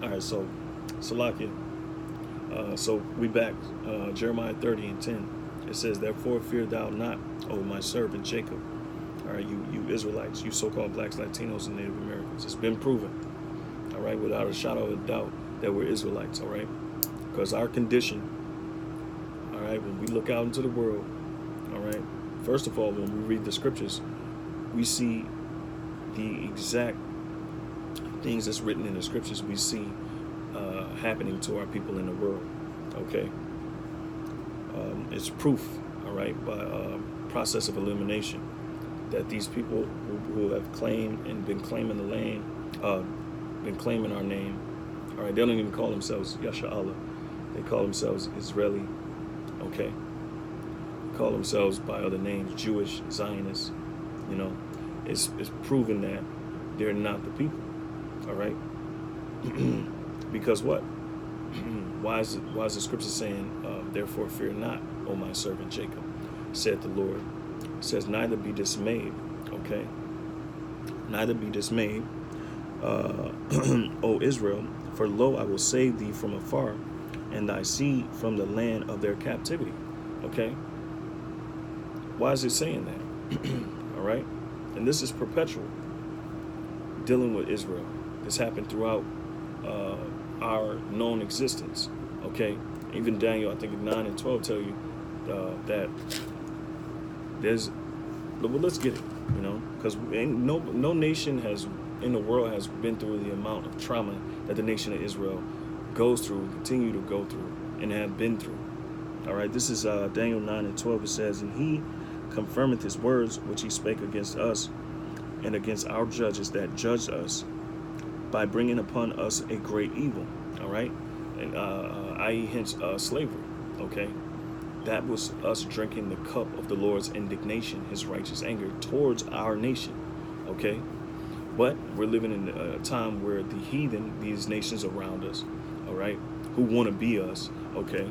All right, so Salakia. So we back. Jeremiah 30 and 10. It says, "Therefore fear thou not, O my servant Jacob." All right, you Israelites, you so-called blacks, Latinos, and Native Americans. It's been proven, all right, without a shadow of a doubt, that we're Israelites, all right? Because our condition, all right, when we look out into the world, all right, first of all, when we read the scriptures, we see the exact things that's written in the scriptures we see happening to our people in the world, okay? It's proof, all right, by process of elimination, that these people who have claimed and been claiming the land, been claiming our name, all right, they don't even call themselves Yasha Allah. They call themselves Israeli, okay? They call themselves by other names, Jewish, Zionists, you know. It's proven that they're not the people, all right? Because what? Why is the scripture saying, "Therefore fear not, O my servant Jacob," said the Lord. It says, "Neither be dismayed," okay? "Neither be dismayed, O Israel, for lo, I will save thee from afar, and thy seed from the land of their captivity," okay? Why is it saying that? All right? And this is perpetual, dealing with Israel. This happened throughout our known existence, okay? Even Daniel, I think 9 and 12 tell you that there's, well, let's get it, you know, because no nation has in the world has been through the amount of trauma that the nation of Israel goes through, continue to go through, and have been through. All right, this is Daniel 9 and 12. It says, "And he confirmeth his words which he spake against us and against our judges that judged us, by bringing upon us a great evil," all right? And i.e. hence slavery, okay? That was us drinking the cup of the Lord's indignation, his righteous anger towards our nation, okay? But we're living in a time where the heathen, these nations around us, all right, who want to be us, okay,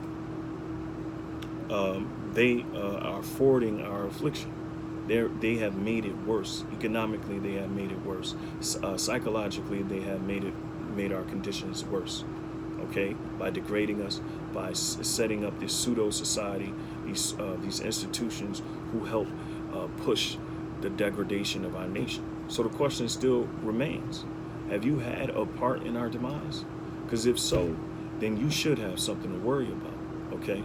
they are forwarding our affliction. They have made it worse. Economically, they have made it worse. Psychologically, they have made our conditions worse. Okay, by degrading us, by setting up this pseudo society, these institutions who help push the degradation of our nation. So the question still remains: have you had a part in our demise? Because if so, then you should have something to worry about. Okay,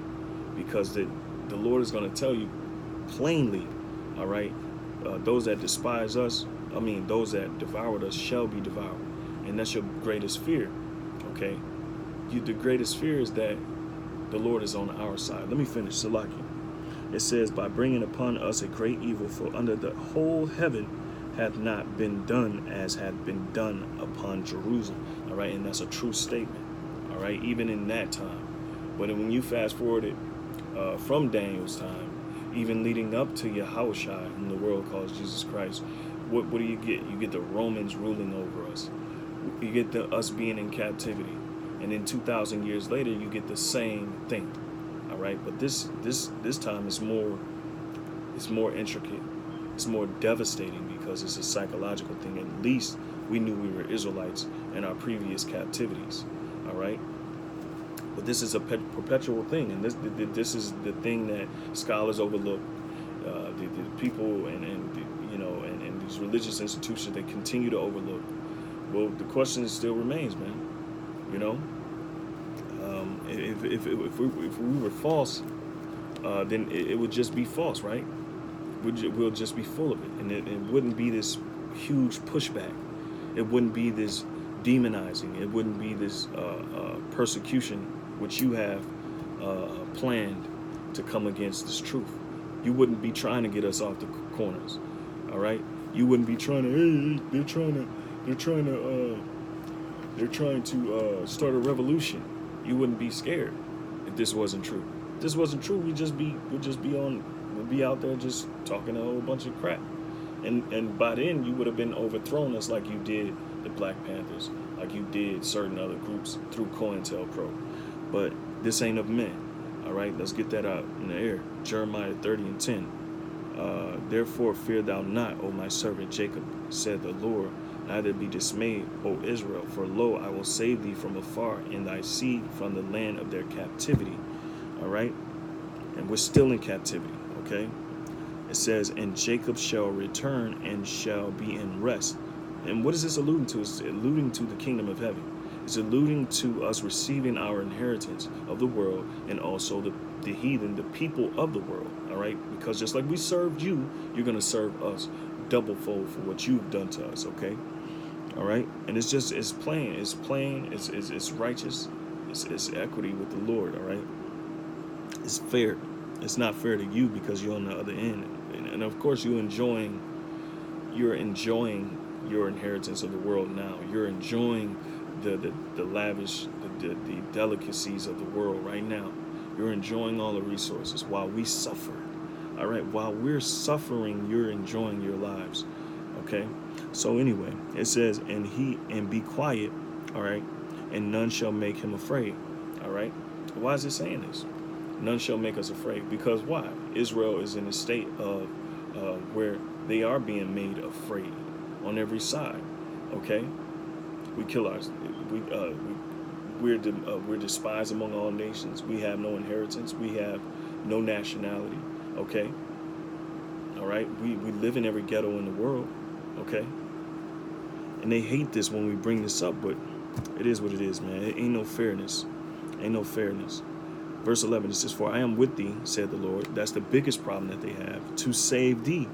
because the Lord is going to tell you plainly. All right, those that despise us, those that devoured us shall be devoured. And that's your greatest fear, okay? The greatest fear is that the Lord is on our side. Let me finish, Salaki. It says, "By bringing upon us a great evil, for under the whole heaven hath not been done as hath been done upon Jerusalem." All right, and that's a true statement, all right, even in that time. But when you fast forward it from Daniel's time, even leading up to Yahushua, whom the world calls Jesus Christ, what do you get? You get the Romans ruling over us. You get us being in captivity. And then 2,000 years later, you get the same thing. All right, but this time is more intricate. It's more devastating because it's a psychological thing. At least we knew we were Israelites in our previous captivities. All right. But this is a perpetual thing, and this is the thing that scholars overlook. The people and these religious institutions, they continue to overlook. Well, the question still remains, man. You know, if we were false, then it would just be false, right? We'll just be full of it, and it wouldn't be this huge pushback. It wouldn't be this demonizing. It wouldn't be this persecution which you have planned to come against this truth. You wouldn't be trying to get us off the corners, all right? You wouldn't be trying to, hey, they're trying to start a revolution. You wouldn't be scared if this wasn't true. If this wasn't true, we'd be out there just talking a whole bunch of crap. And by then, you would have been overthrown us like you did the Black Panthers, like you did certain other groups through COINTELPRO. But this ain't of men. All right, let's get that out in the air. Jeremiah 30 and 10. "Therefore fear thou not, O my servant Jacob, said the Lord, Neither be dismayed, O Israel, for lo, I will save thee from afar, and thy seed from the land of their captivity. All right? And we're still in captivity, okay? It says, and Jacob shall return and shall be in rest. And what is this alluding to? It's alluding to the kingdom of heaven. It's alluding to us receiving our inheritance of the world, and also the heathen, the people of the world, all right? Because just like we served you, you're going to serve us double fold for what you've done to us, okay? All right? And it's plain, it's righteous, it's equity with the Lord, all right? It's fair. It's not fair to you because you're on the other end. And of course you're enjoying your inheritance of the world now. You're enjoying the lavish, the delicacies of the world right now. You're enjoying all the resources while we suffer. All right, while we're suffering, you're enjoying your lives. Okay, so anyway, it says, and be quiet, all right, and none shall make him afraid. All right, why is it saying this? None shall make us afraid. Because why? Israel is in a state of where they are being made afraid on every side. Okay, we're despised among all nations. We have no inheritance. We have no nationality. Okay, all right. We live in every ghetto in the world. Okay, and they hate this when we bring this up, but it is what it is, man. It ain't no fairness. Ain't no fairness. Verse 11, it says, for I am with thee, said the Lord. That's the biggest problem that they have. To save thee,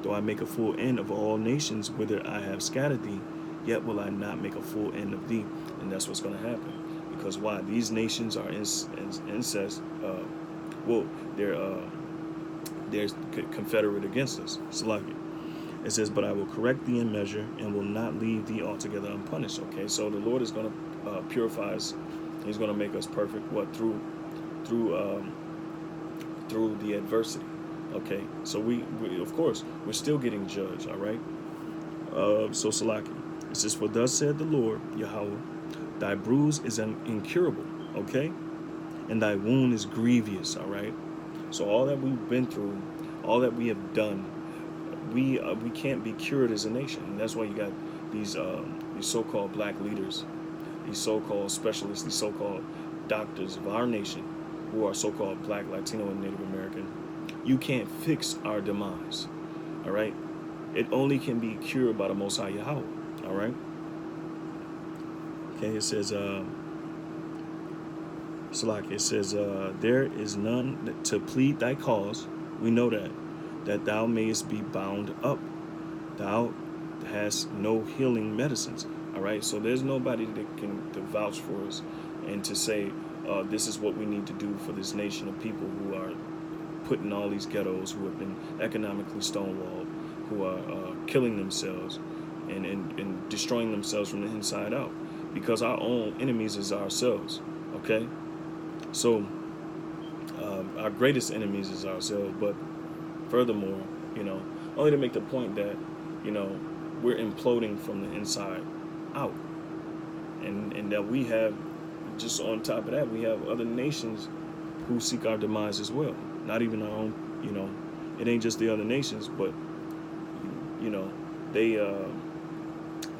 though I make a full end of all nations, whither I have scattered thee, yet will I not make a full end of thee. And that's what's going to happen. Because why? These nations are incest. They're confederate against us. Salakia. It says, but I will correct thee in measure and will not leave thee altogether unpunished. Okay, so the Lord is going to purify us. He's going to make us perfect. What? Through the adversity. Okay, so we of course we're still getting judged. All right. So Salaki, it says, for thus said the Lord Yahweh, thy bruise is incurable. Okay, and thy wound is grievous. All right. So all that we've been through, all that we have done, we can't be cured as a nation. And that's why you got these so-called black leaders, these so-called specialists, these so-called doctors of our nation, who are so-called black, Latino, and Native American. You can't fix our demise, all right? It only can be cured by the Most High Yahweh, all right? Okay, it says, Salak, it says, there is none to plead thy cause. We know that thou mayest be bound up. Thou hast no healing medicines, all right? So there's nobody that can to vouch for us and to say, this is what we need to do for this nation of people who are put in all these ghettos, who have been economically stonewalled, who are killing themselves and destroying themselves from the inside out, because our own enemies is ourselves. Okay, so our greatest enemies is ourselves. But furthermore, only to make the point that we're imploding from the inside out, and that we have, just on top of that, we have other nations who seek our demise as well. Not even our own, it ain't just the other nations, but they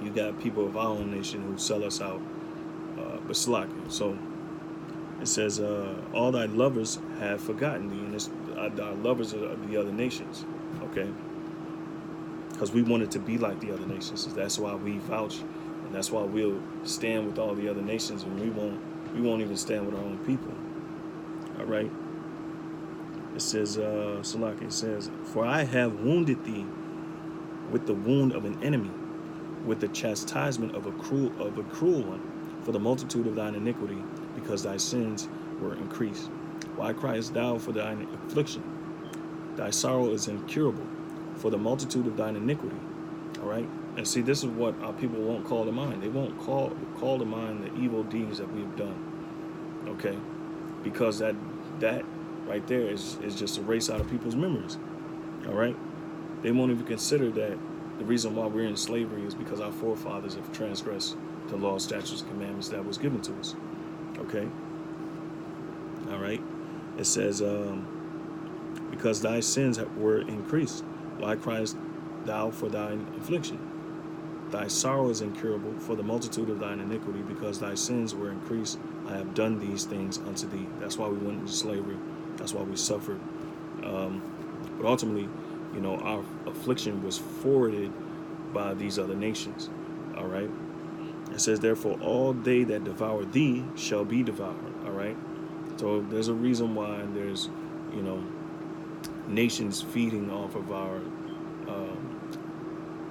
you got people of our own nation who sell us out. But slacking. So it says, all thy lovers have forgotten thee, and our lovers are the other nations. Okay, because we wanted to be like the other nations. So that's why we vouch, and that's why we'll stand with all the other nations, and we won't even stand with our own people. All right. It says, Salaki, it says, for I have wounded thee with the wound of an enemy, with the chastisement of a cruel one, for the multitude of thine iniquity, because thy sins were increased. Why criest thou for thine affliction? Thy sorrow is incurable, for the multitude of thine iniquity. All right. And see, this is what our people won't call to mind. They won't call to mind the evil deeds that we've done. Okay, because that right there is just erased out of people's memories. All right, they won't even consider that the reason why we're in slavery is because our forefathers have transgressed the law, statutes, and commandments that was given to us. Okay. All right. It says, because thy sins were increased, why criest thou for thine affliction? Thy sorrow is incurable for the multitude of thine iniquity, because thy sins were increased. I have done these things unto thee. That's why we went into slavery. That's why we suffered. But ultimately, our affliction was forwarded by these other nations. All right. It says, therefore, all they that devour thee shall be devoured. All right. So there's a reason why there's, nations feeding off of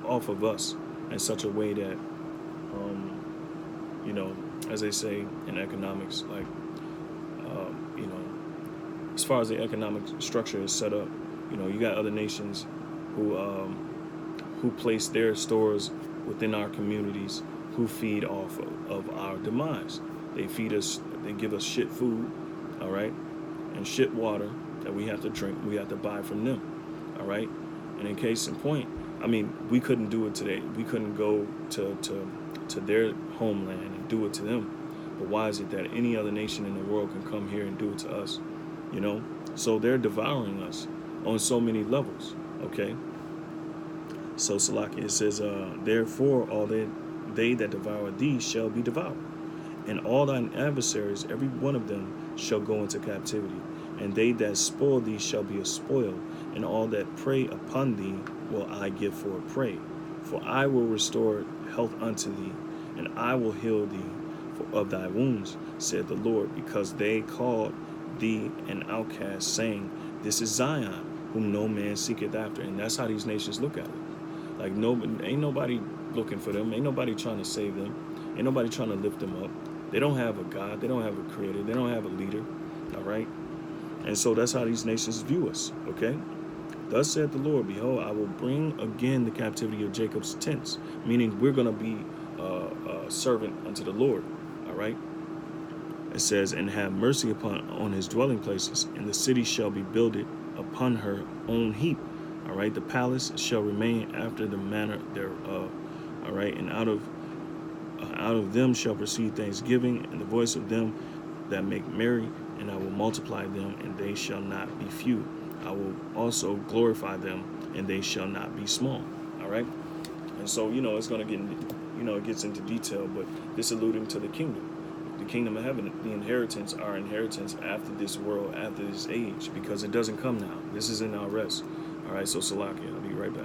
off of us in such a way that, as they say in economics, like, as far as the economic structure is set up, you got other nations who place their stores within our communities, who feed off of our demise. They feed us, they give us shit food, all right, and shit water that we have to drink, we have to buy from them, all right. And in case in point, I mean, we couldn't do it today. We couldn't go to their homeland and do it to them. But why is it that any other nation in the world can come here and do it to us? So they're devouring us on so many levels. Okay. So Salaki, it says, therefore all they that devour thee shall be devoured, and all thine adversaries, every one of them, shall go into captivity, and they that spoil thee shall be a spoil, and all that prey upon thee will I give for a prey. For I will restore health unto thee, and I will heal thee of thy wounds, said the Lord, because they called thee an outcast, saying, this is Zion, whom no man seeketh after. And that's how these nations look at it. Like, ain't nobody looking for them. Ain't nobody trying to save them. Ain't nobody trying to lift them up. They don't have a God. They don't have a creator. They don't have a leader. All right? And so that's how these nations view us. Okay? Thus said the Lord, behold, I will bring again the captivity of Jacob's tents, meaning we're going to be a servant unto the Lord. All right? It says, and have mercy on his dwelling places, and the city shall be builded upon her own heap. All right, the palace shall remain after the manner thereof. All right, and out of them shall proceed thanksgiving, and the voice of them that make merry, and I will multiply them, and they shall not be few. I will also glorify them, and they shall not be small. All right, and so it's going to get, it gets into detail, but this alluding to the kingdom of heaven, the inheritance, our inheritance after this world, after this age, because it doesn't come now. This is in our rest. All right, so Salakia, I'll be right back.